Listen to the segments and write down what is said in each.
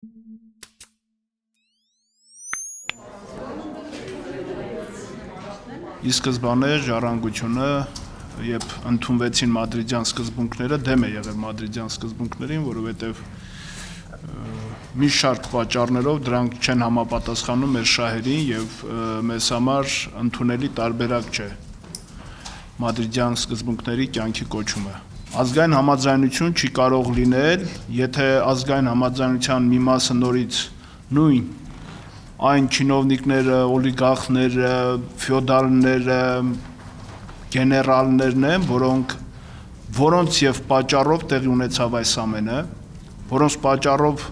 Ի սկզբանե ժառանգությունը, երբ ընդունվեցին մադրիդյան սկզբունքները, դեմ է եղել մադրիդյան սկզբունքներին, որովհետև մի շարք պատճառներով դրանք չեն համապատասխանում մեր շահերին եւ մեզ համար ընդունելի տարբերակ չէ մադրիդյան սկզբունքների կյանքի կոչումը։ Ազգային համաձայնություն չի կարող լինել, եթե ազգային համաձայնության մի մասը նորից նույն այն չինովնիկները, օլիգարխները, ֆեոդալները, գեներալներն են, որոնց եւ պատճառով տեղի ունեցավ այս ամենը, որոնց պատճառով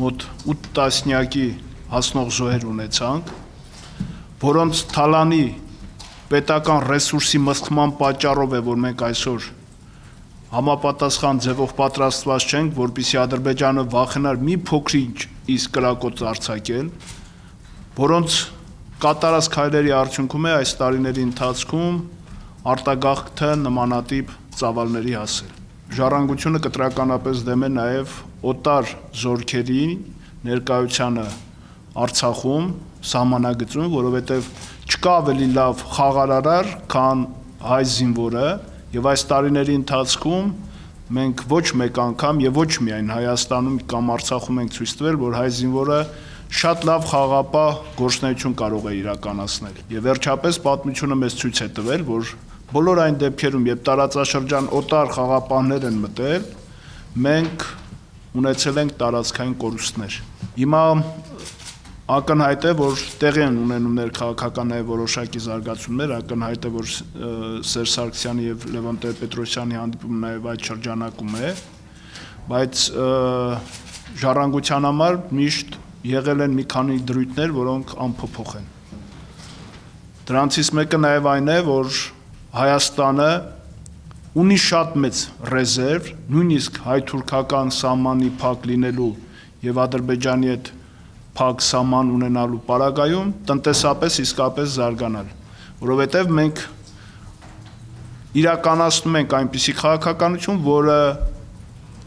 մոտ 8 տասնյակի հասնող զոհեր ունեցանք, որոնց թալանի պետական ռեսուրսի մսխման պատճառով է, որ մենք այսօր համապատասխան ձևով պատրաստված չենք, որպեսզի Ադրբեջանը վախենար մի փոքրինչ իսկ կրակոց արձակել, որոնց կատարած քայլերի արդյունքում է այս տարիների ընթացքում արտագաղթը նմանատիպ ծավալների հասել։ Ժառանգությունը կտրականապես դեմ է նաև օտար զորքերի ներկայությանը Արցախում, սահմանագծում, որովհետև չկա ավելի լավ խաղարարար, քան հայ զինվորը, եւ այս տարիների ընթացքում մենք ոչ մեկ անգամ եւ ոչ միայն Հայաստանում կամ Արցախում ենք ցույց տվել, որ հայ զինվորը շատ լավ խաղապահ գործունեություն կարող է իրականացնել։ Եվ վերջապես պատմությունը մեզ ցույց է տվել, որ բոլոր այն դեպքերում, երբ տարածաշրջան օտար խաղապահներ են մտել, մենք ունեցել ենք տարածքային կորուստներ։ Հիմա ակնհայտ է, որ տեղի են ունենում ներքաղաքական նաև որոշակի զարգացումներ, ակնհայտ է, որ Սերժ Սարգսյանի եւ Լևոն Տեր-Պետրոսյանի հանդիպումը նաև այդ շրջանակում է, բայց ժառանգության համար միշտ եղել են մի քանի դրույթներ, որոնք անփոփոխ են։ Դրանցից մեկը նաև այն է, որ Հայաստանը ունի շատ մեծ ռեզերվ, նույնիսկ հայ-թուրքական սահմանի փակ լինելու եւ Ադրբեջանի հետ փակ սահման ունենալու պարագայում տնտեսապես իսկապես զարգանալ, որովհետև մենք իրականացնում ենք այնպիսի քաղաքականություն, որը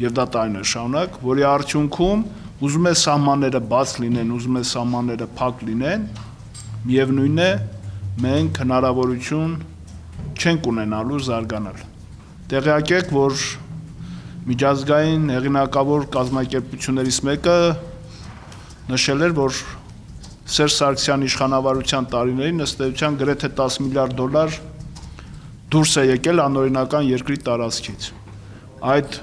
եւ դա տարիներ շարունակ, որի արդյունքում ուզում է սահմանները բաց լինեն, ուզում է սահմանները փակ լինեն, միևնույն է մենք հնարավորություն չենք ունենալու զարգանալ։ Տեղյակ եք, որ միջազգային հեղինակավոր կազմակերպություններից մեկը նշել էր, որ Սերժ Սարգսյանի իշխանավարության տարիներին ըստ էության գրեթե 10 միլիարդ դոլար դուրս է եկել անօրինական երկրի տարածքից։ Այդ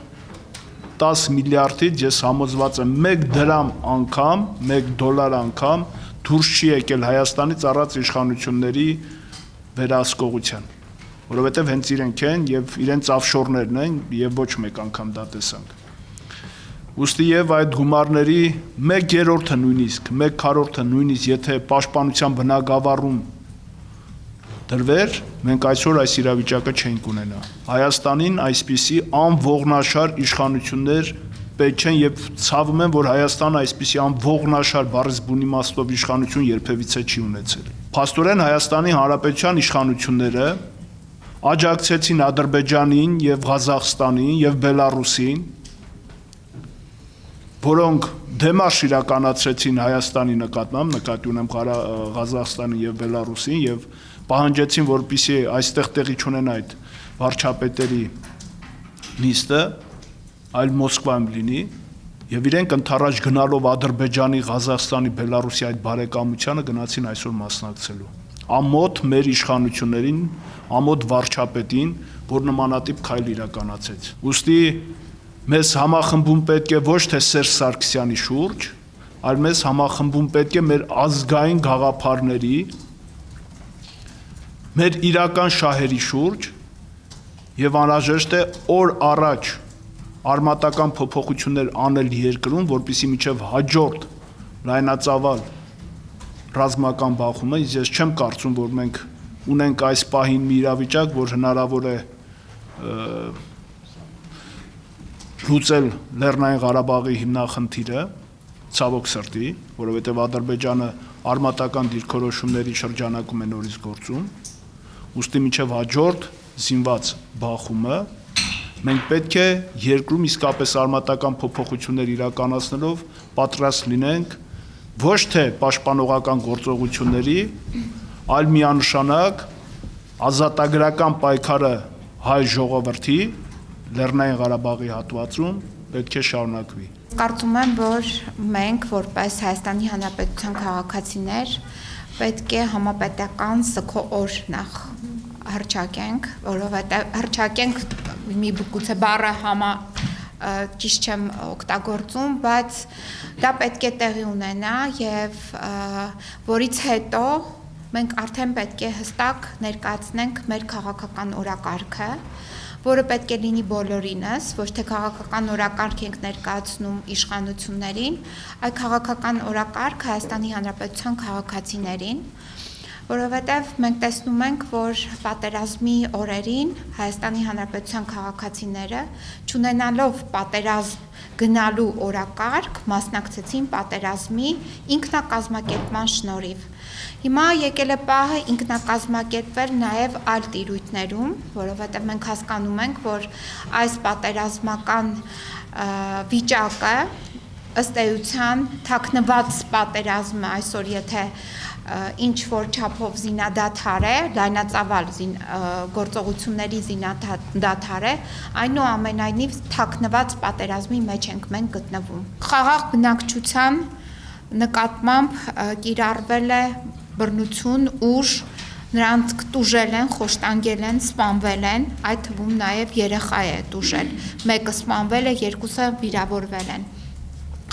10 միլիարդից ես համոզված եմ 1 դրամ անգամ, 1 դոլար անգամ դուրս չի եկել Հայաստանից առած իշխանությունների վերահսկողության, որովհետև հենց իրենք են եւ իրենց աֆշորներն են եւ ոչ մեկ անգամ դա տեսանք։ Ուստի եւ այդ գումարների 1/3-ը նույնիսկ, 1/4-ը նույնիսկ եթե պաշտպանության բնագավառում դրվեր, մենք այսօր այս իրավիճակը չենք ունենա։ Հայաստանին այսպիսի անողնաշար իշխանություններ պետք չեն եւ ցավում եմ, որ Հայաստանը այսպիսի անողնաշար բառից բուն իմաստով իշխանություն երբևիցե չի ունեցել։ Փաստորեն Հայաստանի Հանրապետության իշխանությունները աջակցեցին Ադրբեջանին եւ Ղազախստանին եւ Բելարուսին, որոնք դեմարշ իրականացրեցին Հայաստանի նկատմամբ, նկատի ունեմ Ղազախստանին եւ Բելարուսին եւ պահանջեցին, որպեսզի այստեղ տեղի չունենա այդ վարչապետերի նիստը, այլ Մոսկվայում լինի, եւ իրենք ընդառաջ գնալով Ադրբեջանի, Ղազախստանի, Բելարուսի այդ բարեկամությանը գնացին այսօր մասնակցելու։ Ամոթ մեր իշխանություններին, ամոթ վարչապետին, որ նմանատիպ քայլ իրականացեց։ Ուստի մեզ համախմբում պետք է ոչ թե Սերժ Սարգսյանի շուրջ, այլ մեզ համախմբում պետք է մեր ազգային գաղափարների, մեր իրական շահերի շուրջ եւ անհրաժեշտ է օր առաջ արմատական փոփոխություններ անել երկրում, որպեսզի մինչեւ հաջորդ լայնածավալ ռազմական բախումը, ես չեմ կարծում, որ մենք ունենք այս պահին մի իրավիճակ, որ հնարավոր է լուծել Լեռնային Ղարաբաղի հիմնախնդիրը, ցավոք սրտի, որովհետև Ադրբեջանը արմատական դիրքորոշումների շրջանակում է նորից գործում, ուստի մինչև հաջորդ զինված բախումը մենք պետք է երկրում իսկապես արմատական փոփոխություններ իրականացնելով պատրաստ լինենք ոչ թե պաշտպանողական գործողությունների, այլ միանշանակ ազատագրական պայքարը հայ ժողովրդի Լեռնային Ղարաբաղի հատվածում պետք է շարունակվի։ Կարծում եմ, որ մենք որպես Հայաստանի Հանրապետության քաղաքացիներ պետք է համապետական սգո օր նախ հռչակենք, որովհետև հռչակենք մի գուցե բառը ճիշտ չեմ օգտագործում, բայց դա պետք է տեղի ունենա եւ որից հետո մենք արդեն պետք է հստակ ներկայացնենք մեր քաղաքական օրակարգը, որը պետք է լինի բոլորինս, ոչ թե քաղաքական օրակարգ ենք ներկայացնում իշխանություններին, այլ քաղաքական օրակարգ Հայաստանի Հանրապետության քաղաքացիներին, որովհետև մենք տեսնում ենք, որ պատերազմի օրերին Հայաստանի Հանրապետության քաղաքացիները, չունենալով պատերազմ գնալու օրակարգ, մասնակցեցին պատերազմի ինքնակազմակերպման շնորհիվ։ Հիմա եկել է պահը ինքնակազմակերպվել նաև այլ տիրույթներում, որովհետև մենք հասկանում ենք, որ այս պատերազմական վիճակը ըստ էության թաքնված պատերազմը այսօր եթե ինչ որ չափով զինադադար է, լայնածավալ գործողությունների զինադադար է, այնուամենայնիվ թաքնված պատերազմի մեջ ենք մենք գտնվում։ Խաղաղ բնակչության նկատմամբ կիրառվել է բռնություն, ուժ, նրանց տուժել են, խոշտանգել են, սպանվել են, այդ թվում նաև երեխա է տուժել, մեկը սպանվել է, երկուսը վիրավորվել են։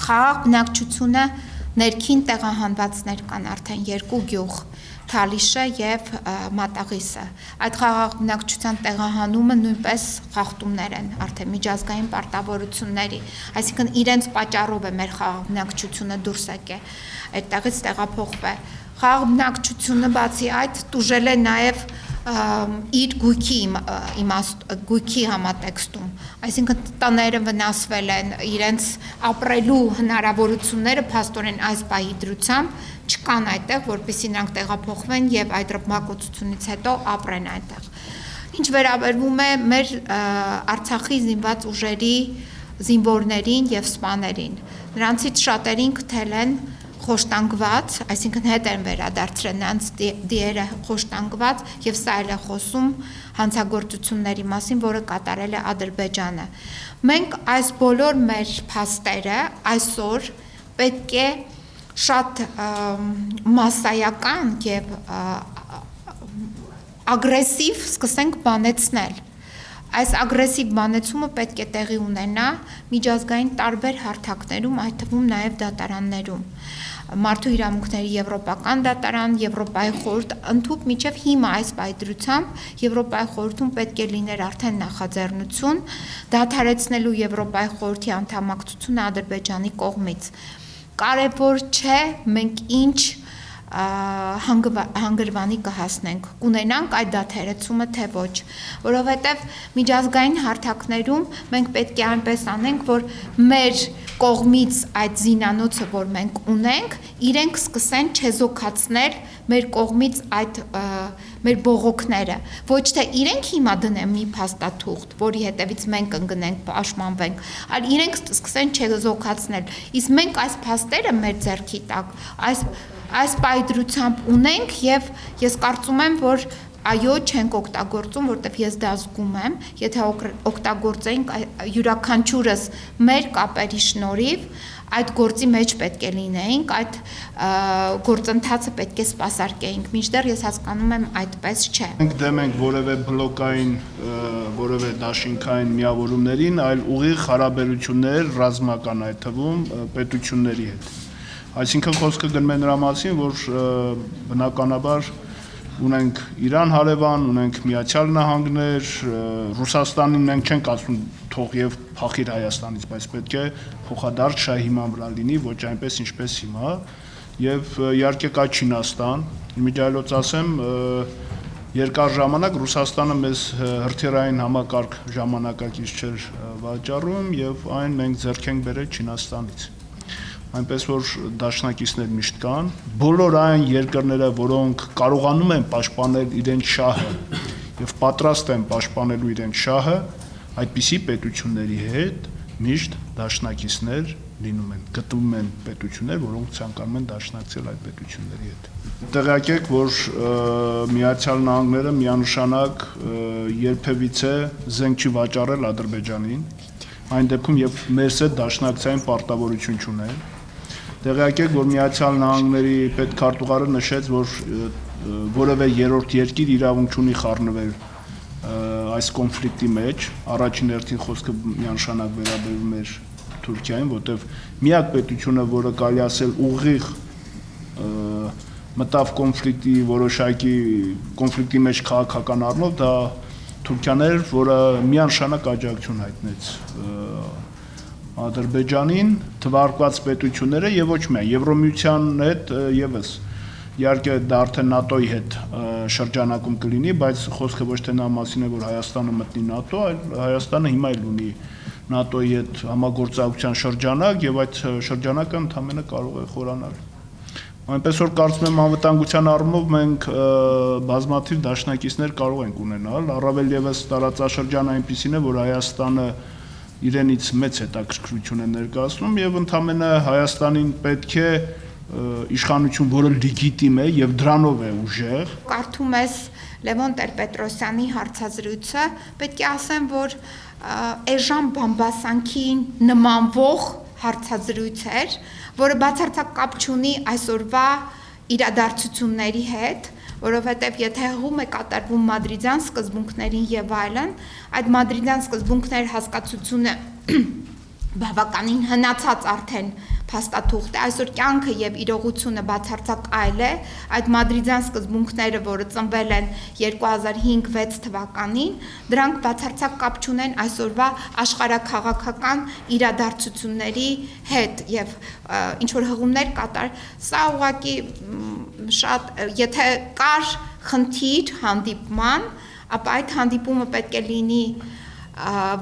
Խաղաղ բնակչությունը ներքին տեղահանվածներ կան արդեն երկու գյուղ, Թալիշը եւ Մատաղիսը։ Այդ խաղաղ բնակչության տեղահանումը նույնպես խախտումներ են արդեն միջազգային պարտավորությունների, այսինքն իրենց պատճառով է մեր խաղաղ բնակչությունը դուրս եկել, այդտեղից տեղափոխվել։ Խաղաղ բնակչությունը բացի այդ տուժել է նաև իր գույքի համատեքստում, այսինքն տները վնասվել են, իրենց ապրելու հնարավորությունները փաստորեն այս պահի դրությամբ չկան այդտեղ, որպեսզի նրանք տեղափոխվեն եւ այդ ռմբակոծությունից հետո ապրեն այդտեղ։ Ինչ վերաբերվում է մեր Արցախի զինված ուժերի զինվորներին եւ սպաներին, նրանցից շատերին գտել են խոշտանգված, այսինքն հետ են վերադարձրել նրանց դիերը խոշտանգված եւ սա էլ է խոսում հանցագործությունների մասին, որը կատարել է Ադրբեջանը։ Մենք այս բոլոր մեր փաստերը այսօր պետք է շատ մասսայական եւ ագրեսիվ սկսենք բանեցնել։ Այս ագրեսիվ բանեցումը պետք է տեղի ունենա միջազգային տարբեր հարթակներում, այդ թվում նաև դատարաններում։ Մարդու իրավունքների եվրոպական դատարան, Եվրոպայի խորհուրդ, ընդհուպ մինչև հիմա այս պայծրությամբ Եվրոպայի խորհրդում պետք է լիներ արդեն նախաձեռնություն դադարեցնելու Եվրոպայի խորհրդի անդամակցությունը Ադրբեջանի կողմից։ Կարևոր չէ մենք ինչ հանգրվանի կհասնենք, կունենանք այդ դադարեցումը թե ոչ, որովհետև միջազգային հարթակներում մենք պետք է այնպես անենք, որ մեր կողմից այդ զինանոցը, որ մենք ունենք, իրենք սկսեն չեզոքացնել մեր կողմից այդ մեր բողոքները, ոչ թե իրենք հիմա դնեն մի փաստաթուղթ, որի հետևից մենք ընկնենք, պաշտպանվենք, այլ իրենք սկսեն չեզոքացնել, իսկ մենք այս փաստերը մեր ձեռքի տակ, այս պայծրությամբ ունենք եւ ես կարծում եմ, որ այո չենք օգտագործում, որտեվ ես դա զգում եմ, եթե օգտագործեինք յուրաքանչյուրս մեր կապերի շնորհիվ, այդ գործի մեջ պետք է լինեինք, այդ գործընթացը պետք է սպասարկեինք, մինչդեռ ես հասկանում եմ այդպես չէ։ Մենք դեմ ենք որևէ բլոկային, որևէ դաշինքային միավորումներին, այլ ուղիղ հարաբերություններ ռազմական այդ թվում պետությունների հետ։ Այսինքն խոսքը գնում է նրա մասին, որ բնականաբար ունենք Իրան հարևան, ունենք Միացյալ Նահանգներ, Ռուսաստանին մենք չենք ասում թող եւ փախիր Հայաստանից, բայց պետք է փոխադարձ շահ հիման վրա լինի, ոչ այնպես ինչպես հիմա, եւ իհարկե կա Չինաստան, իմիջիայլոց ասեմ, երկար ժամանակ Ռուսաստանը մեզ հրթիռային համակարգ ժամանակակից չէր վաճառում եւ այն մենք ձեռք ենք բերել Չինաստանից։ Այնպես որ դաշնակիցներ միշտ կան, բոլոր այն երկրները, որոնք կարողանում են պաշտպանել իրենց շահը եւ պատրաստ են պաշտպանելու իրենց շահը, այդպիսի պետությունների հետ միշտ դաշնակիցներ գտնվում են պետություններ, որոնք ցանկանում են դաշնակցել այդ պետությունների հետ։ Տեղյակ եք, որ Միացյալ Նահանգները միանշանակ երբևիցե զենք չի վաճառել Ադրբեջանին, այն դեպքում, երբ մեր հետ դաշնակցային պարտավորություն չունեն։ Տեղյակ եք, որ Միացյալ Նահանգների պետքարտուղարը նշեց, որ որևէ երրորդ երկիր իրավունք չունի խառնվել այս կոնֆլիկտի մեջ, առաջին հերթին խոսքը միանշանակ վերաբերում էր Թուրքիային, որտեղ միակ պետությունը, որը կարելի ասել ուղիղ մտավ կոնֆլիկտի որոշակի կոնֆլիկտի մեջ քաղաքական առումով, դա Թուրքիան էր, որը միանշանակ աջակցություն հայտնեց Ադրբեջանին, թվարկված պետությունները եւ ոչ միայն Եվրոմիության հետ եւս իհարկե դա արդեն ՆԱՏՕ-ի հետ շրջանակում կլինի, բայց խոսքը ոչ թե նա մասին է, որ Հայաստանը մտնի ՆԱՏՕ, այլ Հայաստանը հիմա էլ ունի ՆԱՏՕ-ի հետ համագործակցության շրջանակ եւ այդ շրջանակը ընդհանրապես կարող է խորանալ։ Այնպես որ կարծում եմ անվտանգության առումով մենք բազմաթիվ դաշնակիցներ կարող ենք ունենալ, առավել եւս տարածաշրջանը այնպիսին է, որ Հայաստանը իրենից մեծ հետաքրքրություն է ներկայացնում եւ ընդհանրապես Հայաստանին պետք է իշխանություն, որը լեգիտիմ է եւ դրանով է ուժեղ։ Կարդում ես Լևոն Տեր-Պետրոսյանի հարցազրույցը, պետք է ասեմ, որ Էժան Բամբասանքին նմանվող հարցազրույց էր, որը բացարձակ կապ չունի այսօրվա իրադարձությունների հետ, որովհետև եթե հղում է կատարվում մադրիդյան սկզբունքներին եւ այլն, այդ մադրիդյան սկզբունքներ հասկացությունը բավականին հնացած արդեն փաստաթուղթ է, այսօր կյանքը եւ իրողությունը բացարձակ այլ է, այդ մադրիդյան սկզբունքները, որը ծնվել են 2005-6 թվականին, դրանք բացարձակ կապ չունեն այսօրվա աշխարհաքաղաքական իրադարձությունների հետ եւ ինչ որ հղումներ կատար, սա ուղղակի շատ, եթե կար խնդիր հանդիպման, ապա այդ հանդիպումը պետք է լինի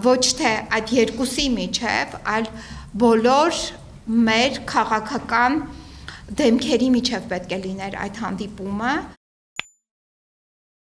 ոչ թե այդ երկուսի միջև, այլ բոլոր մեր քաղաքական դեմքերի միջև պետք է լիներ այդ հանդիպումը։